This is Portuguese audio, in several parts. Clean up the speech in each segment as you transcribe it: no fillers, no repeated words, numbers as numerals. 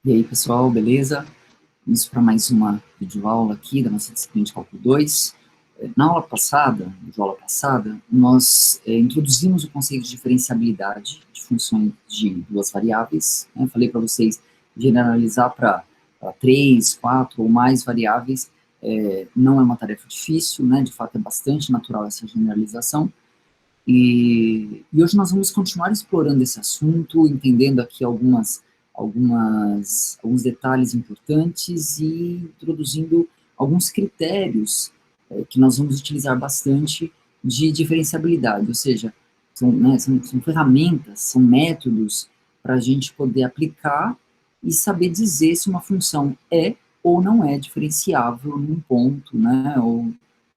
E aí, pessoal, beleza? Isso para mais uma videoaula aqui da nossa disciplina de Cálculo 2. Na aula passada, nós introduzimos o conceito de diferenciabilidade de funções de duas variáveis, né? Falei para vocês generalizar para três, quatro ou mais variáveis não é uma tarefa difícil, né? De fato, é bastante natural essa generalização. E hoje nós vamos continuar explorando esse assunto, entendendo aqui alguns detalhes importantes e introduzindo alguns critérios que nós vamos utilizar bastante de diferenciabilidade, ou seja, são ferramentas, são métodos para a gente poder aplicar e saber dizer se uma função é ou não é diferenciável num ponto, né, ou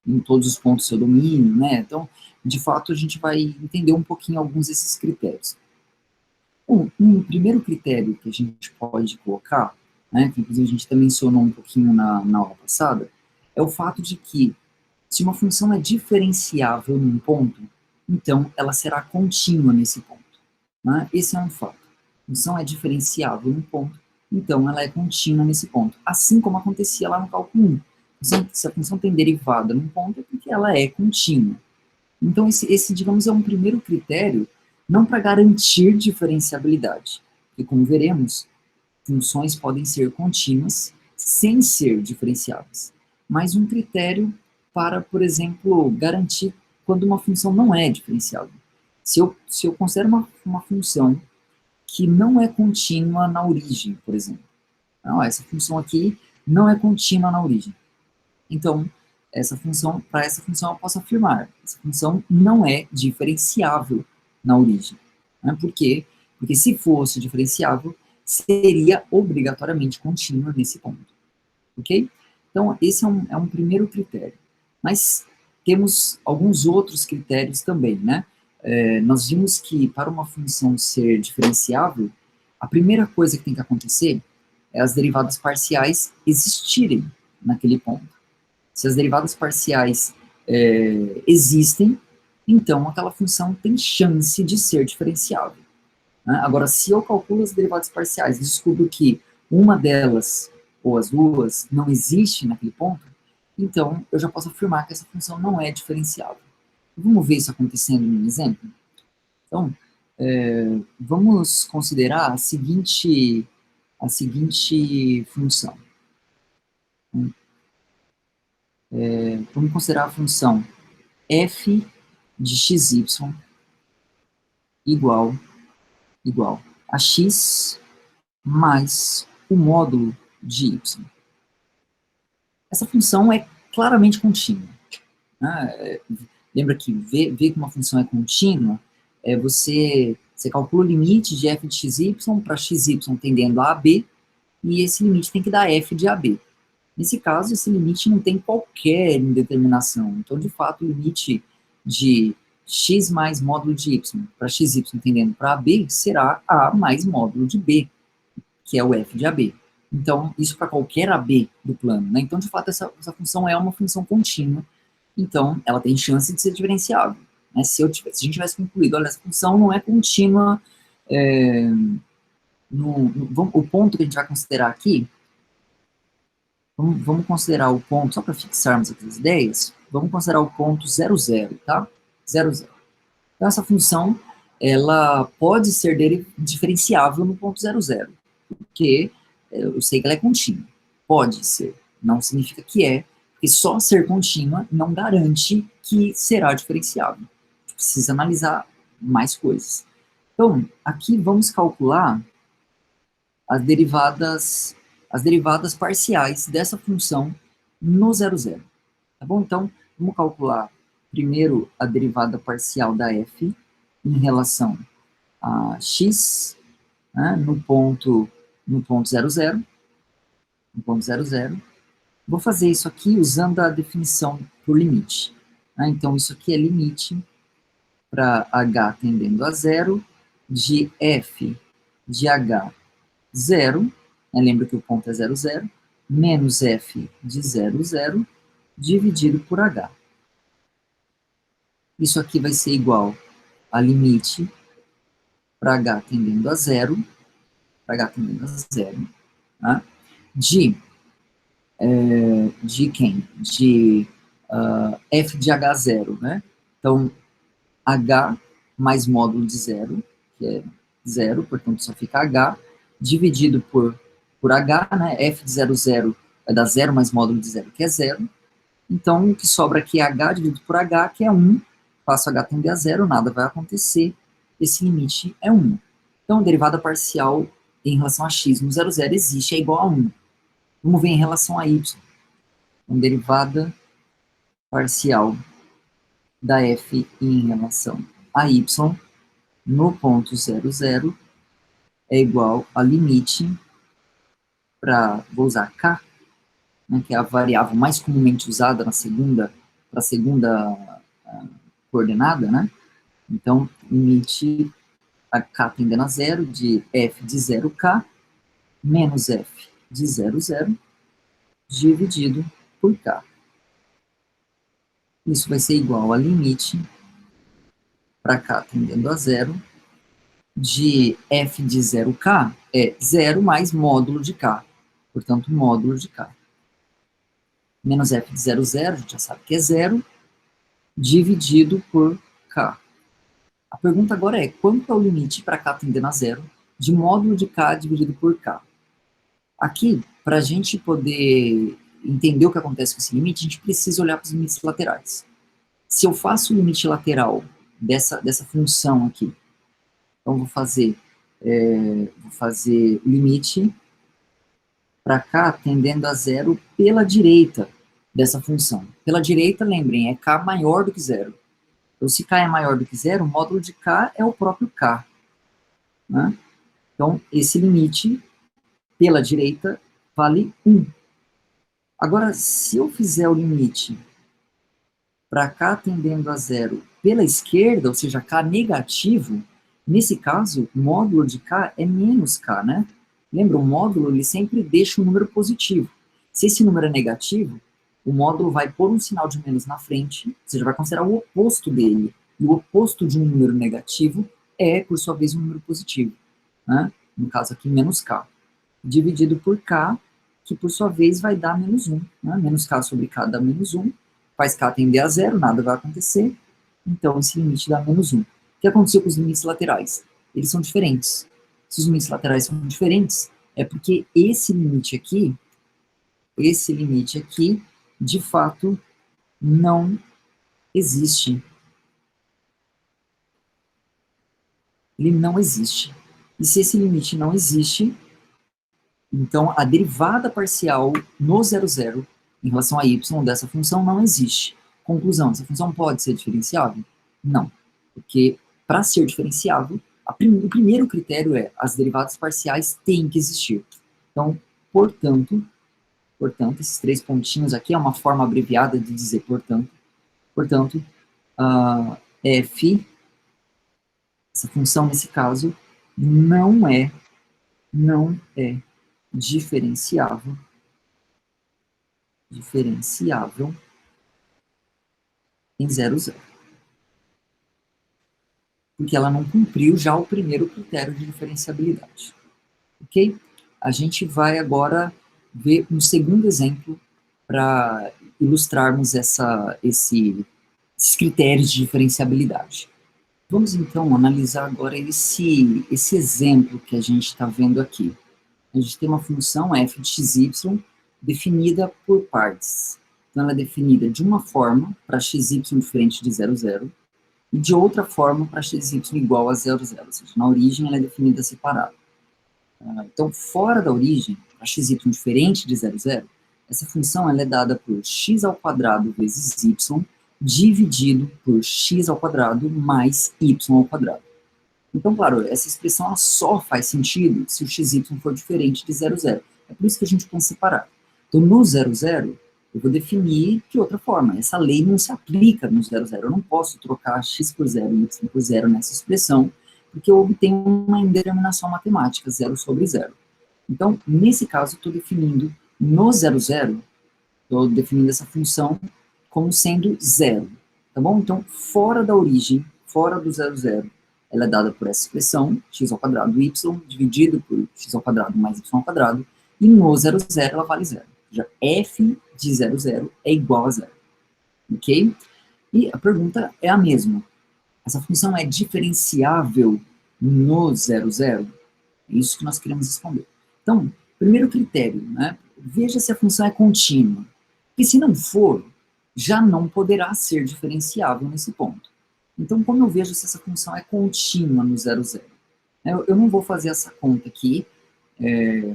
em todos os pontos do seu domínio, né, então, de fato, a gente vai entender um pouquinho alguns desses critérios. Um primeiro critério que a gente pode colocar, né, que inclusive a gente também mencionou um pouquinho na aula passada, é o fato de que se uma função é diferenciável num ponto, então ela será contínua nesse ponto. Né? Esse é um fato. A função é diferenciável num ponto, então ela é contínua nesse ponto. Assim como acontecia lá no cálculo 1. Se a função tem derivada num ponto, é porque ela é contínua. Então, digamos, é um primeiro critério, não para garantir diferenciabilidade, porque, como veremos, funções podem ser contínuas sem ser diferenciáveis, mas um critério para, por exemplo, garantir quando uma função não é diferenciável. Se eu considero uma função que não é contínua na origem, por exemplo, não, essa função aqui não é contínua na origem, então, para essa função eu posso afirmar, essa função não é diferenciável na origem. Né? Por quê? Porque se fosse diferenciável, seria obrigatoriamente contínua nesse ponto. Ok? Então, esse é um primeiro critério. Mas temos alguns outros critérios também, né? Nós vimos que para uma função ser diferenciável, a primeira coisa que tem que acontecer é as derivadas parciais existirem naquele ponto. Se as derivadas parciais existem, então aquela função tem chance de ser diferenciável. Né? Agora, se eu calculo as derivadas parciais e descubro que uma delas, ou as duas, não existe naquele ponto, então eu já posso afirmar que essa função não é diferenciável. Vamos ver isso acontecendo num exemplo? Então, vamos considerar a seguinte função. Vamos considerar a função f de xy igual a x mais o módulo de y. Essa função é claramente contínua. Né? Lembra que ver que uma função é contínua você calcula o limite de f de xy para xy tendendo a AB, e esse limite tem que dar f de AB. Nesse caso, esse limite não tem qualquer indeterminação. Então, de fato, o limite de x mais módulo de y para xy tendendo para AB será A mais módulo de B, que é o f de AB. Então, isso para qualquer AB do plano. Né? Então, de fato, essa função é uma função contínua. Então, ela tem chance de ser diferenciável. Né? Se a gente tivesse concluído, olha, essa função não é contínua, o ponto que a gente vai considerar aqui, vamos considerar o ponto, só para fixarmos aqui as ideias, vamos considerar o ponto 0, 0, tá? 0, 0. Então, essa função, ela pode ser diferenciável no ponto 0, 0, porque eu sei que ela é contínua. Pode ser, não significa que é, porque só ser contínua não garante que será diferenciável. Precisa analisar mais coisas. Então, aqui vamos calcular as derivadas parciais dessa função no 0, 0. Tá bom? Então, vamos calcular primeiro a derivada parcial da f em relação a x, né, no ponto 0, 0. No ponto 0, 0. Vou fazer isso aqui usando a definição por limite. Né? Então, isso aqui é limite para h tendendo a 0 de f de h 0, né? Lembra que o ponto é 0, 0, menos f de 0, 0, dividido por h. Isso aqui vai ser igual a limite para h tendendo a 0, né? De quem? De f de h0, né? Então, h mais módulo de 0, que é 0, portanto só fica h, dividido por h, né? F de 0,0 vai dar 0 mais módulo de 0, que é 0. Então, o que sobra aqui é h dividido por h, que é 1. Faço h tender a 0, nada vai acontecer. Esse limite é 1. Então, derivada parcial em relação a x no 0,0 existe, é igual a 1. Vamos ver em relação a y. Então, derivada parcial da f em relação a y no ponto 0,0 é igual a limite vou usar k, né, que é a variável mais comumente usada para a segunda coordenada, né? Então, limite a k tendendo a 0 de f de 0k menos f de 0,0 dividido por k. Isso vai ser igual a limite para k tendendo a 0 de f de 0k é 0 mais módulo de k. Portanto, módulo de k. Menos f de 0,0, a gente já sabe que é 0, dividido por k. A pergunta agora é, quanto é o limite para k tendendo a 0 de módulo de k dividido por k? Aqui, para a gente poder entender o que acontece com esse limite, a gente precisa olhar para os limites laterais. Se eu faço o limite lateral dessa função aqui, então vou fazer o limite para k tendendo a 0 pela direita dessa função. Pela direita, lembrem, é k maior do que 0. Então, se k é maior do que 0, o módulo de k é o próprio k, né? Então, esse limite pela direita vale 1. Agora, se eu fizer o limite para k tendendo a 0 pela esquerda, ou seja, k negativo, nesse caso, o módulo de k é menos k, né? Lembra, o módulo ele sempre deixa um número positivo. Se esse número é negativo, o módulo vai pôr um sinal de menos na frente, ou seja, vai considerar o oposto dele. E o oposto de um número negativo é, por sua vez, um número positivo, né? No caso aqui, menos k. Dividido por k, que por sua vez vai dar menos 1. Né? Menos k sobre k dá menos 1. Faz k tender a 0, nada vai acontecer. Então, esse limite dá menos 1. O que aconteceu com os limites laterais? Eles são diferentes. Se os limites laterais são diferentes, é porque esse limite aqui, de fato, não existe. Ele não existe. E se esse limite não existe, então a derivada parcial no 0,0 em relação a y dessa função não existe. Conclusão, essa função pode ser diferenciável? Não, porque para ser diferenciável, o primeiro critério é as derivadas parciais têm que existir. Então, portanto, esses 3 pontinhos aqui é uma forma abreviada de dizer portanto, f, essa função nesse caso, não é diferenciável em 0,0. Porque ela não cumpriu já o primeiro critério de diferenciabilidade. Ok? A gente vai agora ver um segundo exemplo para ilustrarmos esses critérios de diferenciabilidade. Vamos então analisar agora esse exemplo que a gente está vendo aqui. A gente tem uma função f de xy definida por partes. Então ela é definida de uma forma para xy diferente de 0,0 e de outra forma para xy igual a 0,0, ou seja, na origem ela é definida separada. Então, fora da origem, para xy diferente de 0,0, essa função ela é dada por x² vezes y dividido por x² mais y². Então, claro, essa expressão ela só faz sentido se o xy for diferente de 0,0. É por isso que a gente põe separado. Então, no 0,0, eu vou definir de outra forma. Essa lei não se aplica no 0,0. Eu não posso trocar x por 0 e y por 0 nessa expressão, porque eu obtenho uma indeterminação matemática, 0 sobre 0. Então, nesse caso, eu estou definindo no 0,0, estou definindo essa função como sendo 0. Tá bom? Então, fora da origem, fora do 0,0, ela é dada por essa expressão, x² y, dividido por x² mais y², e no 0, 0 ela vale 0. Ou seja, f de 0, 0 é igual a 0. Ok? E a pergunta é a mesma. Essa função é diferenciável no 0, 0? É isso que nós queremos responder. Então, primeiro critério, né? Veja se a função é contínua. Porque se não for, já não poderá ser diferenciável nesse ponto. Então, como eu vejo se essa função é contínua no 0, 0? Eu não vou fazer essa conta aqui,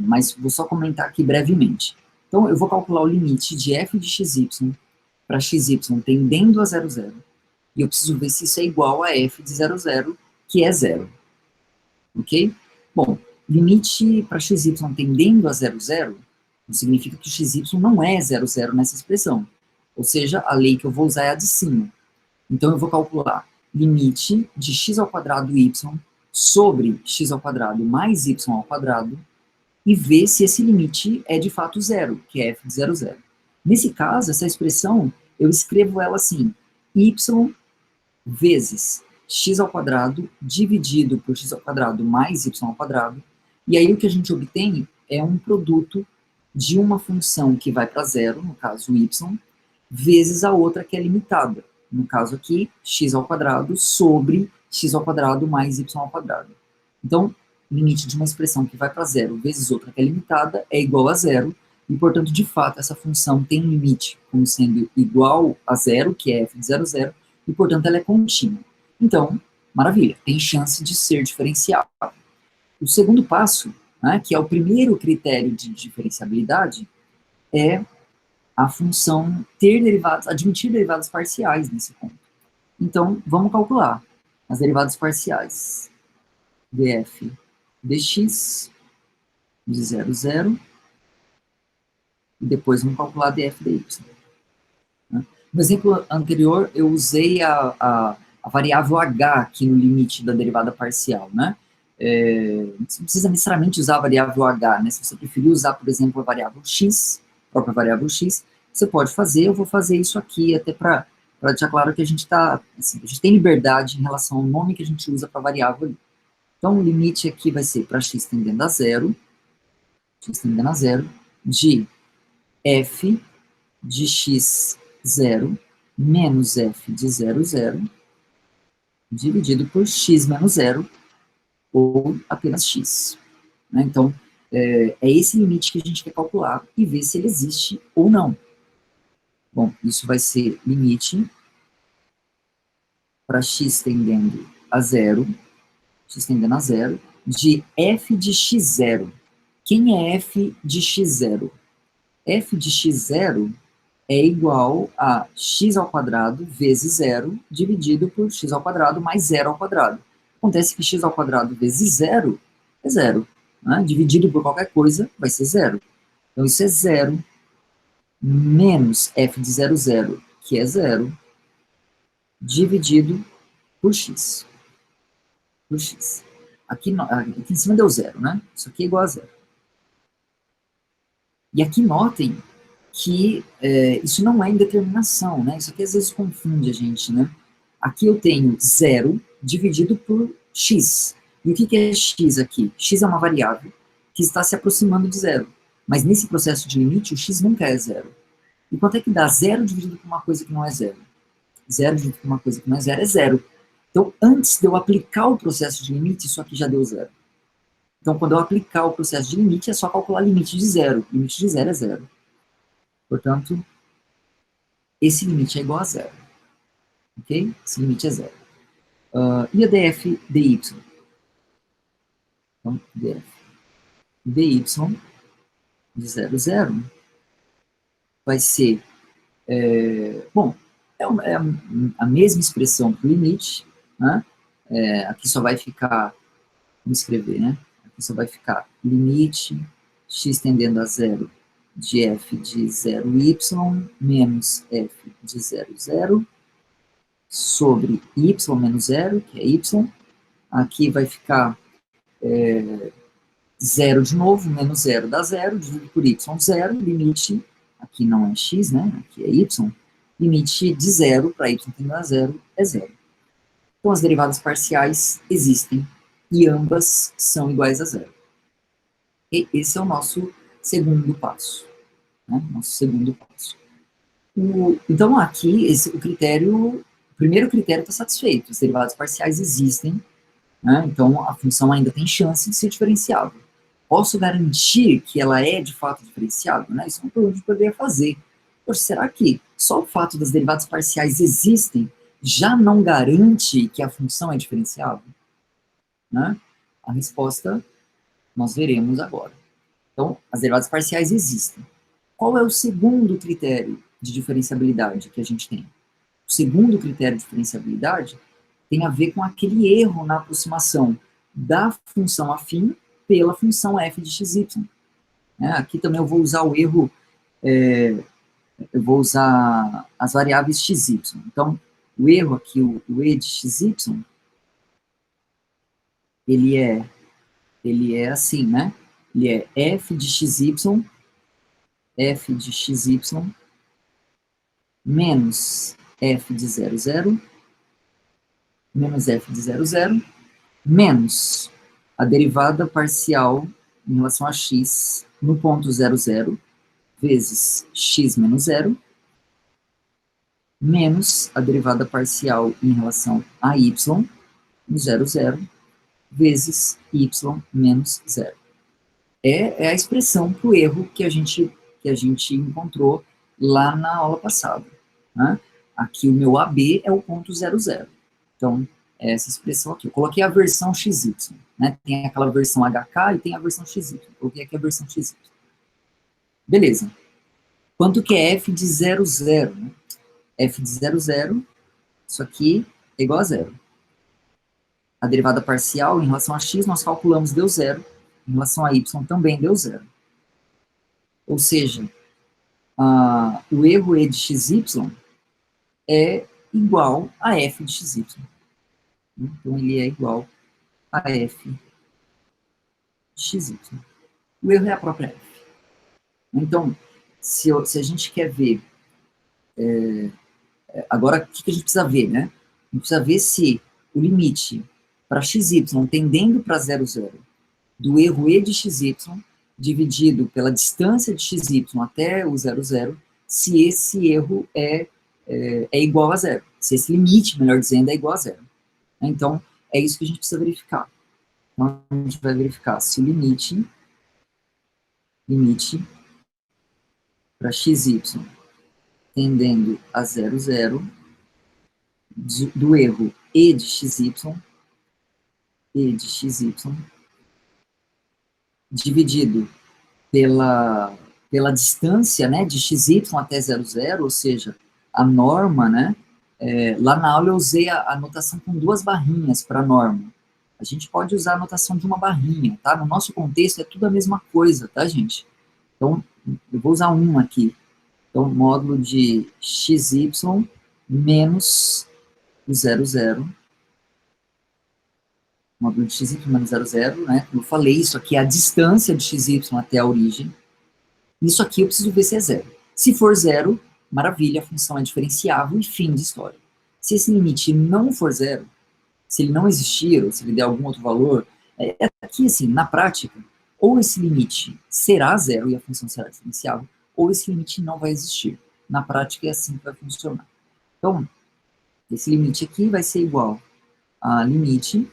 mas vou só comentar aqui brevemente. Então, eu vou calcular o limite de f de xy para xy tendendo a 0, 0. E eu preciso ver se isso é igual a f de 0, 0, que é 0. Ok? Bom, limite para xy tendendo a 0, 0, não significa que o xy não é 0, 0 nessa expressão. Ou seja, a lei que eu vou usar é a de cima. Então eu vou calcular limite de x ao quadrado y sobre x ao quadrado mais y ao quadrado e ver se esse limite é de fato 0, que é f de 0, 0. Nesse caso, essa expressão, eu escrevo ela assim, y vezes x ao quadrado dividido por x ao quadrado mais y ao quadrado, e aí o que a gente obtém é um produto de uma função que vai para zero, no caso y, vezes a outra que é limitada, no caso aqui, x ao quadrado sobre x ao quadrado mais y ao quadrado. Então, limite de uma expressão que vai para zero vezes outra que é limitada é igual a zero, e, portanto, de fato, essa função tem um limite como sendo igual a zero, que é f de 0, 0, e, portanto, ela é contínua. Então, maravilha, tem chance de ser diferenciável. O segundo passo, né, que é o primeiro critério de diferenciabilidade, é a função ter derivadas, admitir derivadas parciais nesse ponto. Então, vamos calcular as derivadas parciais. df dx de 0, 0, e depois vamos calcular df dy. No exemplo anterior, eu usei a variável h aqui no limite da derivada parcial, né? Você não precisa necessariamente usar a variável h, né? Se você preferir usar, por exemplo, a variável x, a própria variável x, você pode fazer. Eu vou fazer isso aqui até para deixar claro que a gente tá, assim, a gente tem liberdade em relação ao nome que a gente usa para a variável ali. Então, o limite aqui vai ser para x tendendo a zero, de f de x 0 menos f de 0, 0, dividido por x menos 0, ou apenas x. Né? Então, é esse limite que a gente quer calcular e ver se ele existe ou não. Bom, isso vai ser limite para x tendendo a 0, de f de x0. Quem é f de x0? F de x0 é igual a x ao quadrado vezes 0 dividido por x ao quadrado mais 0 ao quadrado. Acontece que x ao quadrado vezes 0 é 0. Né? Dividido por qualquer coisa vai ser 0. Então isso é 0 menos f de 0, 0, que é 0, dividido por x. Aqui em cima deu 0, né? Isso aqui é igual a 0. E aqui notem que isso não é indeterminação, né? Isso aqui às vezes confunde a gente, né? Aqui eu tenho 0 dividido por x. E o que é x aqui? X é uma variável que está se aproximando de 0. Mas nesse processo de limite, o x nunca é 0. E quanto é que dá 0 dividido por uma coisa que não é 0? 0 dividido por uma coisa que não é 0 é 0. Então, antes de eu aplicar o processo de limite, isso aqui já deu 0. Então, quando eu aplicar o processo de limite, é só calcular limite de 0. Limite de 0 é 0. Portanto, esse limite é igual a 0. Ok? Esse limite é 0. E a df dy? Então, df dy de 0, 0 vai ser, bom, é a mesma expressão para o limite, né? Aqui só vai ficar, vamos escrever, né? Aqui só vai ficar limite x tendendo a 0 de f de 0y menos f de 0, 0 sobre y menos 0, que é y. Aqui vai ficar 0 de novo, menos 0 dá 0, dividido por y, 0, limite, aqui não é x, né? Aqui é y, limite de 0 para y tendendo a 0 é 0. Então, as derivadas parciais existem e ambas são iguais a 0. E esse é o nosso segundo passo. Né? Nosso segundo passo. Então, aqui, o primeiro critério está satisfeito, os derivados parciais existem, né? Então a função ainda tem chance de ser diferenciável. Posso garantir que ela é de fato diferenciável? Né? Isso é uma pergunta que eu poderia fazer. Poxa, será que só o fato das derivadas parciais existem já não garante que a função é diferenciável? Né? A resposta nós veremos agora. Então, as derivadas parciais existem. Qual é o segundo critério de diferenciabilidade que a gente tem? O segundo critério de diferenciabilidade tem a ver com aquele erro na aproximação da função afim pela função f de xy. Aqui também eu vou usar o erro, eu vou usar as variáveis xy. Então, o erro aqui, o e de xy, ele é assim, né? Ele é f de xy menos f de 00, menos f de 00, menos a derivada parcial em relação a x no ponto 00, vezes x menos 0, menos a derivada parcial em relação a y no 00, vezes y menos 0. É a expressão para o erro que a gente encontrou lá na aula passada. Né? Aqui o meu AB é o ponto 00. Então, é essa expressão aqui. Eu coloquei a versão XY. Né? Tem aquela versão HK e tem a versão XY. Eu coloquei aqui a versão XY. Beleza. Quanto que é f de 00? Né? F de 00, isso aqui é igual a 0. A derivada parcial em relação a x nós calculamos deu 0. Em relação a y também deu 0. Ou seja, o erro e de xy é igual a f de xy. Então, ele é igual a f de xy. O erro é a própria f. Então, se a gente quer ver... agora, o que a gente precisa ver, né? A gente precisa ver se o limite para xy tendendo para 0,0 do erro e de xy dividido pela distância de xy até o 0,0, se esse erro é igual a 0. Se esse limite, melhor dizendo, é igual a 0. Então, é isso que a gente precisa verificar. Então, a gente vai verificar se o limite para xy tendendo a 0,0 do erro e de xy dividido pela distância, né, de xy até 0,0, ou seja, a norma, né, lá na aula eu usei a notação com 2 barrinhas para a norma. A gente pode usar a notação de uma barrinha, tá? No nosso contexto é tudo a mesma coisa, tá, gente? Então, eu vou usar uma aqui. Então, módulo de xy menos o 00, módulo de xy menos 00, né? Como eu falei, isso aqui é a distância de xy até a origem. Isso aqui eu preciso ver se é 0. Se for 0, maravilha, a função é diferenciável e fim de história. Se esse limite não for 0, se ele não existir, ou se ele der algum outro valor, aqui, assim, na prática, ou esse limite será 0 e a função será diferenciável, ou esse limite não vai existir. Na prática é assim que vai funcionar. Então, esse limite aqui vai ser igual a limite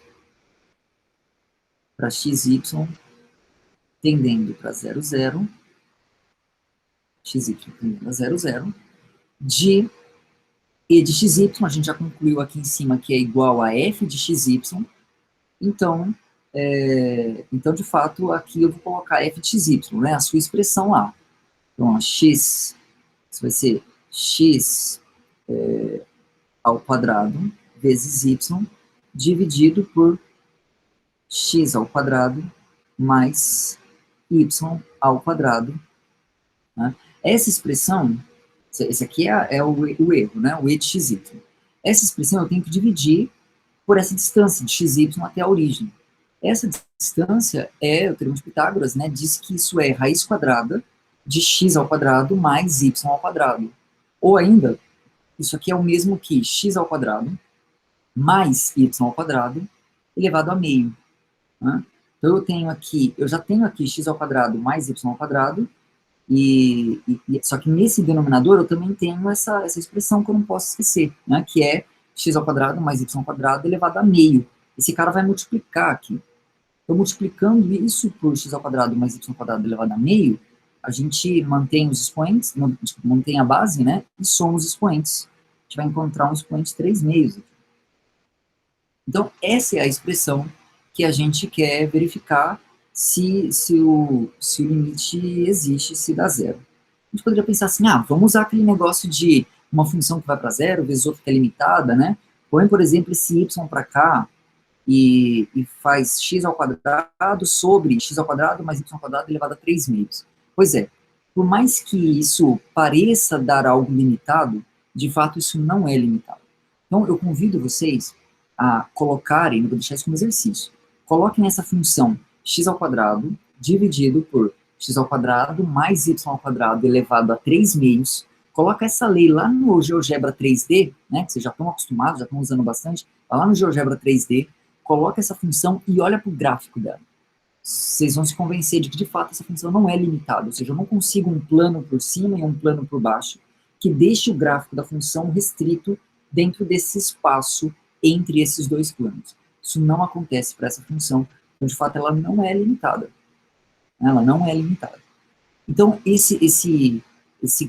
para xy tendendo para 0,0, xy tendendo a 0,0, de e de xy, a gente já concluiu aqui em cima que é igual a f de xy, então, de fato, aqui eu vou colocar f de xy, né, a sua expressão lá. Então, x, isso vai ser x ao quadrado vezes y dividido por x ao quadrado mais y ao quadrado. Né? Essa expressão, esse aqui é o erro, né? O e de xy. Essa expressão eu tenho que dividir por essa distância de xy até a origem. Essa distância o teorema de Pitágoras, né? Diz que isso é raiz quadrada de x ao quadrado mais y ao quadrado. Ou ainda, isso aqui é o mesmo que x ao quadrado mais y ao quadrado elevado a meio. Né? Então eu já tenho aqui x ao quadrado mais y ao quadrado, só que nesse denominador eu também tenho essa expressão que eu não posso esquecer, né, que é x ao quadrado mais y ao quadrado elevado a meio. Esse cara vai multiplicar aqui. Então, multiplicando isso por x ao quadrado mais y ao quadrado elevado a meio, a gente mantém os expoentes, mantém a base, né, e soma os expoentes. A gente vai encontrar um expoente 3 meios. Então, essa é a expressão que a gente quer verificar se o limite existe, se dá zero. A gente poderia pensar assim, vamos usar aquele negócio de uma função que vai para zero, vezes outra que é limitada, né? Põe, por exemplo, esse y para cá e faz x ao quadrado sobre x ao quadrado mais y ao quadrado elevado a 3 meios. Pois é, por mais que isso pareça dar algo limitado, de fato isso não é limitado. Então, eu convido vocês a colocarem, vou deixar isso como exercício, coloquem essa função x ao quadrado dividido por x ao quadrado mais y ao quadrado elevado a 3 meios, coloca essa lei lá no GeoGebra 3D, né, que vocês já estão acostumados, já estão usando bastante, vai lá no GeoGebra 3D, coloca essa função e olha para o gráfico dela. Vocês vão se convencer de que, de fato, essa função não é limitada, ou seja, eu não consigo um plano por cima e um plano por baixo que deixe o gráfico da função restrito dentro desse espaço entre esses dois planos. Isso não acontece para essa função, então, de fato, ela não é limitada. Ela não é limitada. Então, esse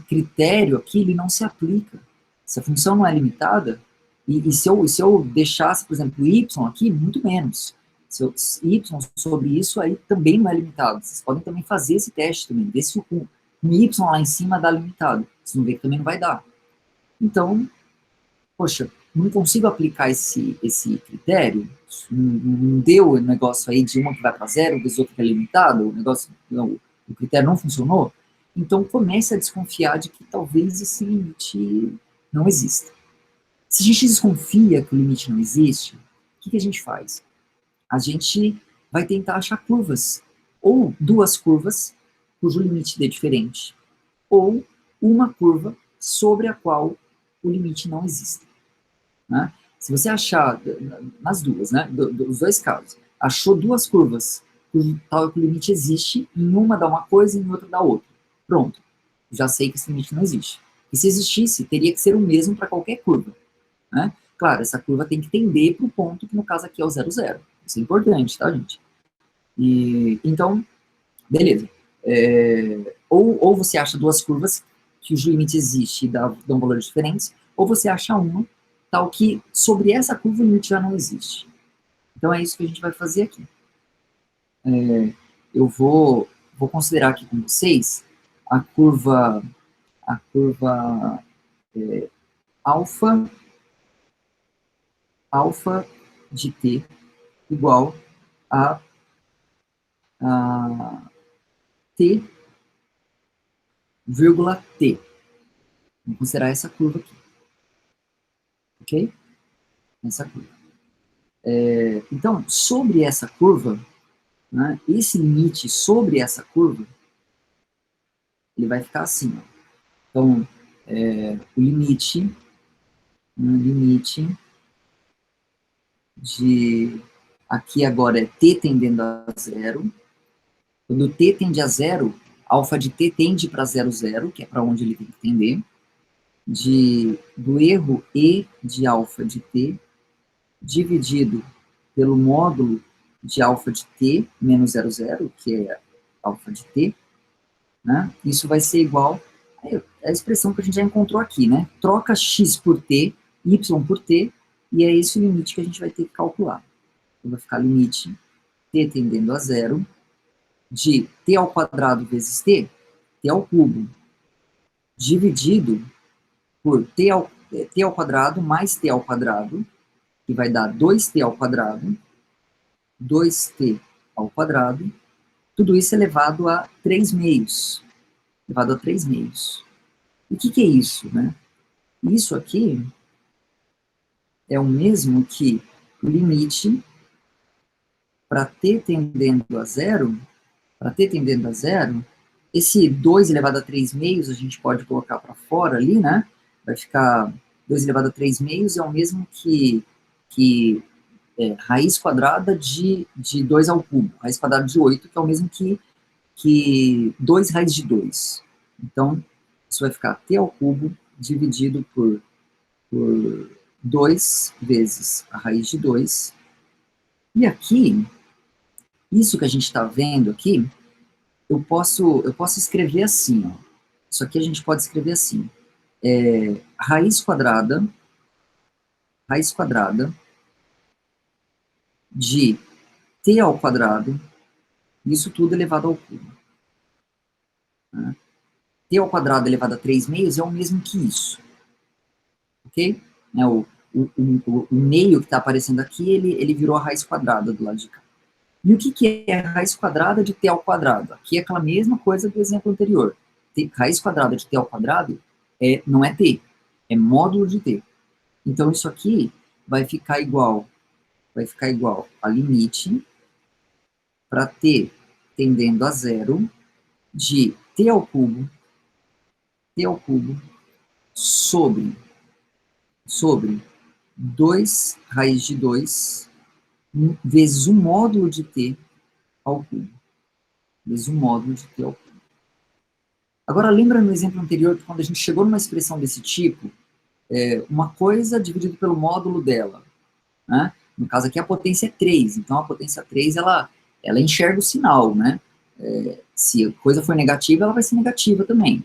critério aqui, ele não se aplica. Se a função não é limitada, e se eu deixasse, por exemplo, y aqui, muito menos. Se y sobre isso, aí também não é limitado. Vocês podem também fazer esse teste também, ver se um y lá em cima dá limitado. Vocês vão ver que também não vai dar. Então, poxa, não consigo aplicar esse critério, não deu o negócio aí de uma que vai para zero, do outro que é limitado, o critério não funcionou, então comece a desconfiar de que talvez esse limite não exista. Se a gente desconfia que o limite não existe, o que a gente faz? A gente vai tentar achar curvas, ou duas curvas cujo limite é diferente, ou uma curva sobre a qual o limite não existe. Né? Se você achar, nas duas, né, dos dois casos, achou duas curvas cujo tal que o limite existe, em uma dá uma coisa e em outra dá outra. Pronto, já sei que esse limite não existe. E se existisse, teria que ser o mesmo para qualquer curva. Né? Claro, essa curva tem que tender para o ponto que no caso aqui é o 0, 0. Isso é importante, tá, gente? Então, beleza. Ou você acha duas curvas cujo limite existe e dão valores diferentes, ou você acha uma tal que sobre essa curva o limite já não existe. Então é isso que a gente vai fazer aqui. Eu vou considerar aqui com vocês a curva alfa de t igual a t, vírgula t. Vamos considerar essa curva aqui. Ok? Essa curva. Então, sobre essa curva, né, esse limite sobre essa curva, ele vai ficar assim. Ó. Então, o limite de aqui agora é t tendendo a zero. Quando t tende a zero, alfa de t tende para 0, 0, que é para onde ele tem que tender. Do erro e de alfa de t dividido pelo módulo de alfa de t menos 0, 0, que é alfa de t, né? Isso vai ser igual a expressão que a gente já encontrou aqui, né? Troca x por t, y por t, e é esse o limite que a gente vai ter que calcular. Então, vai ficar limite t tendendo a zero de t ao quadrado vezes t ao cubo, dividido por t ao quadrado mais t ao quadrado, que vai dar 2t ao quadrado, 2t ao quadrado, tudo isso elevado a 3 meios. Elevado a 3 meios. E o que é isso, né? Isso aqui é o mesmo que o limite para t tendendo a zero, esse 2 elevado a 3 meios a gente pode colocar para fora ali, né? Vai ficar 2 elevado a 3 meios é o mesmo que raiz quadrada de 2 ao cubo, raiz quadrada de 8, que é o mesmo que 2 raiz de 2. Então, isso vai ficar t ao cubo dividido por 2 vezes a raiz de 2. E aqui, isso que a gente está vendo aqui, eu posso escrever assim, ó. Isso aqui a gente pode escrever assim. Raiz quadrada de t ao quadrado, isso tudo elevado ao cubo. Né? T ao quadrado elevado a 3 meios é o mesmo que isso. Ok? Né, o meio que está aparecendo aqui, ele virou a raiz quadrada do lado de cá. E o que é a raiz quadrada de t ao quadrado? Aqui é aquela mesma coisa do exemplo anterior. Raiz quadrada de t ao quadrado não é t, é módulo de t. Então, isso aqui vai ficar igual a limite para t tendendo a zero de t ao cubo sobre 2 raiz de 2 vezes o módulo de t ao cubo. Vezes o módulo de t ao cubo. Agora, lembra no exemplo anterior que quando a gente chegou numa expressão desse tipo, uma coisa dividido pelo módulo dela, né? No caso aqui a potência é 3, então a potência 3 ela enxerga o sinal, né? Se a coisa for negativa, ela vai ser negativa também.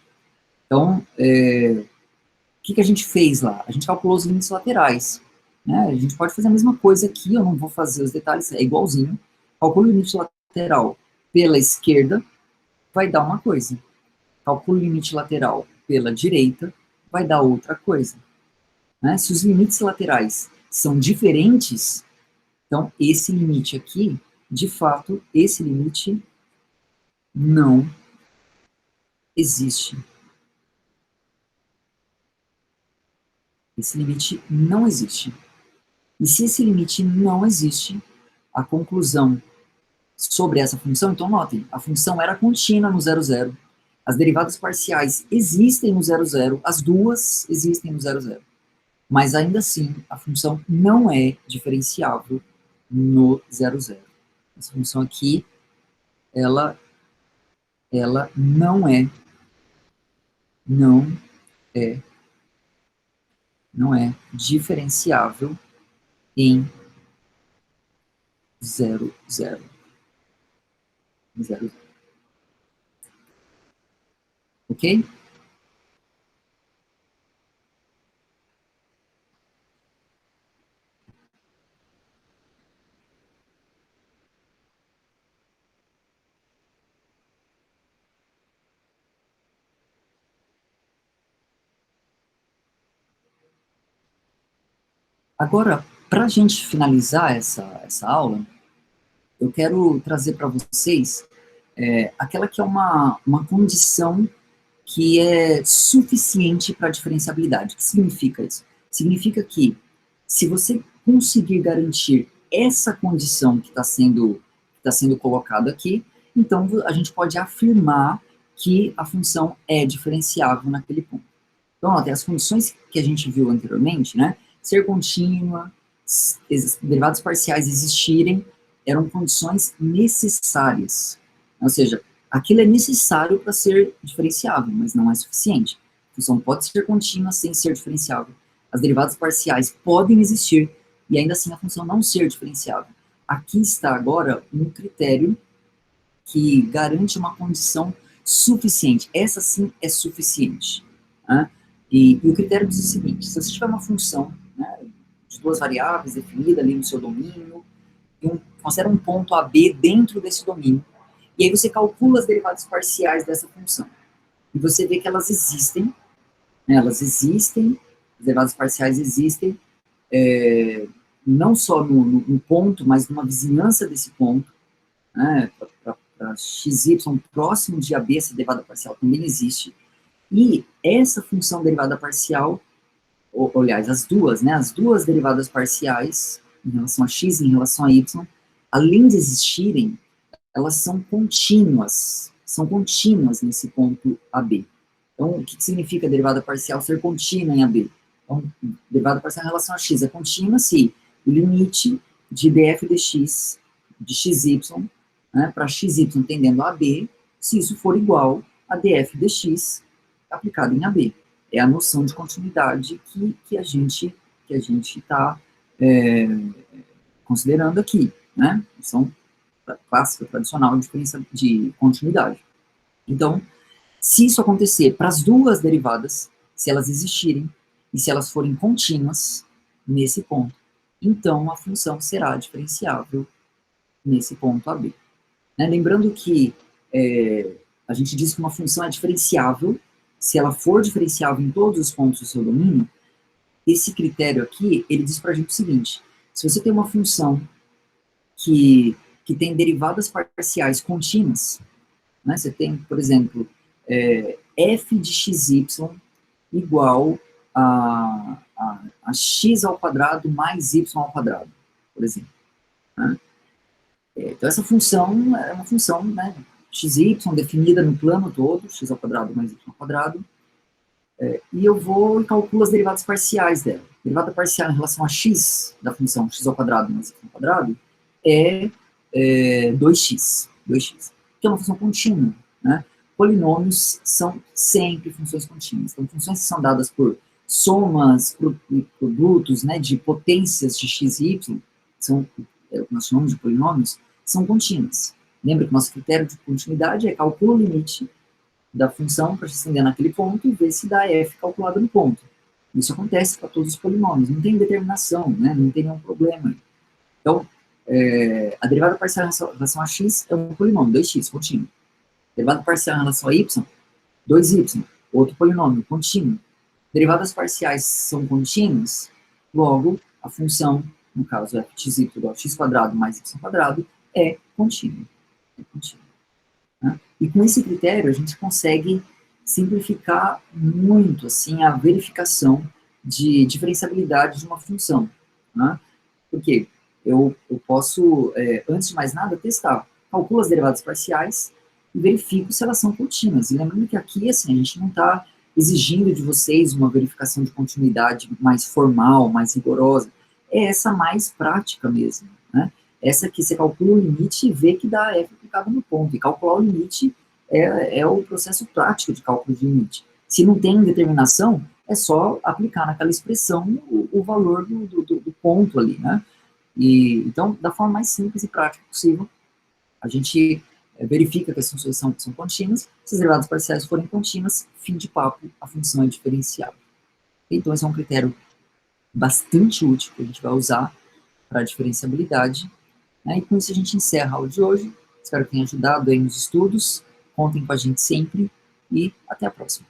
Então, o que a gente fez lá? A gente calculou os limites laterais. Né? A gente pode fazer a mesma coisa aqui, eu não vou fazer os detalhes, é igualzinho. Calcula o limite lateral pela esquerda, vai dar uma coisa. Calcula o limite lateral pela direita, vai dar outra coisa. Né? Se os limites laterais são diferentes, então esse limite aqui, de fato, esse limite não existe. Esse limite não existe. E se esse limite não existe, a conclusão sobre essa função, então notem, a função era contínua no 0, 0. As derivadas parciais existem no 0, 0, as duas existem no 0, 0. Mas ainda assim, a função não é diferenciável no 0, 0. Essa função aqui, ela não é diferenciável em 0, 0. 0, 0. Ok? Agora, para a gente finalizar essa aula, eu quero trazer para vocês aquela que é uma condição que é suficiente para a diferenciabilidade. O que significa isso? Significa que, se você conseguir garantir essa condição que está sendo colocada aqui, então a gente pode afirmar que a função é diferenciável naquele ponto. Então, ó, tem as condições que a gente viu anteriormente, né? Ser contínua, derivados parciais existirem, eram condições necessárias. Ou seja, aquilo é necessário para ser diferenciável, mas não é suficiente. A função pode ser contínua sem ser diferenciável. As derivadas parciais podem existir e ainda assim a função não ser diferenciável. Aqui está agora um critério que garante uma condição suficiente. Essa sim é suficiente. Né? E o critério diz o seguinte: se você tiver uma função, né, de duas variáveis definida ali no seu domínio, considera um ponto AB dentro desse domínio, e aí você calcula as derivadas parciais dessa função. E você vê que elas existem, né, as derivadas parciais existem, não só no ponto, mas numa vizinhança desse ponto, né, para xy próximo de AB, essa derivada parcial também existe. E essa função derivada parcial, aliás, as duas derivadas parciais, em relação a x e em relação a y, além de existirem, elas são contínuas nesse ponto AB. Então, o que significa derivada parcial ser contínua em AB? Então, derivada parcial em relação a x é contínua se o limite de df dx de xy, né, para xy tendendo a AB, se isso for igual a df dx aplicado em AB. É a noção de continuidade que a gente está considerando aqui, né? Noção clássica, tradicional de diferença de continuidade. Então, se isso acontecer para as duas derivadas, se elas existirem e se elas forem contínuas nesse ponto, então a função será diferenciável nesse ponto AB. Né? Lembrando que a gente diz que uma função é diferenciável se ela for diferenciável em todos os pontos do seu domínio. Esse critério aqui, ele diz para a gente o seguinte: se você tem uma função que tem derivadas parciais contínuas, né, você tem, por exemplo, f de xy igual a x ao quadrado mais y ao quadrado, por exemplo. Né? Então, essa função é uma função, né, xy definida no plano todo, x ao quadrado mais y ao quadrado, e eu vou e calculo as derivadas parciais dela. Derivada parcial em relação a x da função x ao quadrado mais y ao quadrado é 2x, que é uma função contínua. Né? Polinômios são sempre funções contínuas. Então, funções que são dadas por somas, produtos, né, de potências de x e y, são o que nós chamamos de polinômios, são contínuas. Lembra que o nosso critério de continuidade é calcular o limite da função para se estender naquele ponto e ver se dá f calculado no ponto. Isso acontece para todos os polinômios, não tem determinação, né, não tem nenhum problema. Então, a derivada parcial em relação a x é um polinômio, 2x, contínuo. Derivada parcial em relação a y, 2y, outro polinômio, contínuo. Derivadas parciais são contínuas, logo, a função, no caso, f de x igual a x quadrado mais y quadrado, é contínua. Né? E com esse critério, a gente consegue simplificar muito assim, a verificação de diferenciabilidade de uma função. Né? Porque eu posso, antes de mais nada, testar. Calculo as derivadas parciais e verifico se elas são contínuas. E lembrando que aqui, assim, a gente não está exigindo de vocês uma verificação de continuidade mais formal, mais rigorosa. É essa mais prática mesmo. Né? Essa que você calcula o limite e vê que dá f aplicado no ponto. E calcular o limite é o processo prático de cálculo de limite. Se não tem determinação, é só aplicar naquela expressão o valor do ponto ali, né? E, então, da forma mais simples e prática possível, a gente verifica que as funções são contínuas. Se as derivadas parciais forem contínuas, fim de papo, a função é diferenciável. Então, esse é um critério bastante útil que a gente vai usar para a diferenciabilidade. Né? E com isso a gente encerra a aula de hoje. Espero que tenha ajudado aí nos estudos. Contem com a gente sempre e até a próxima.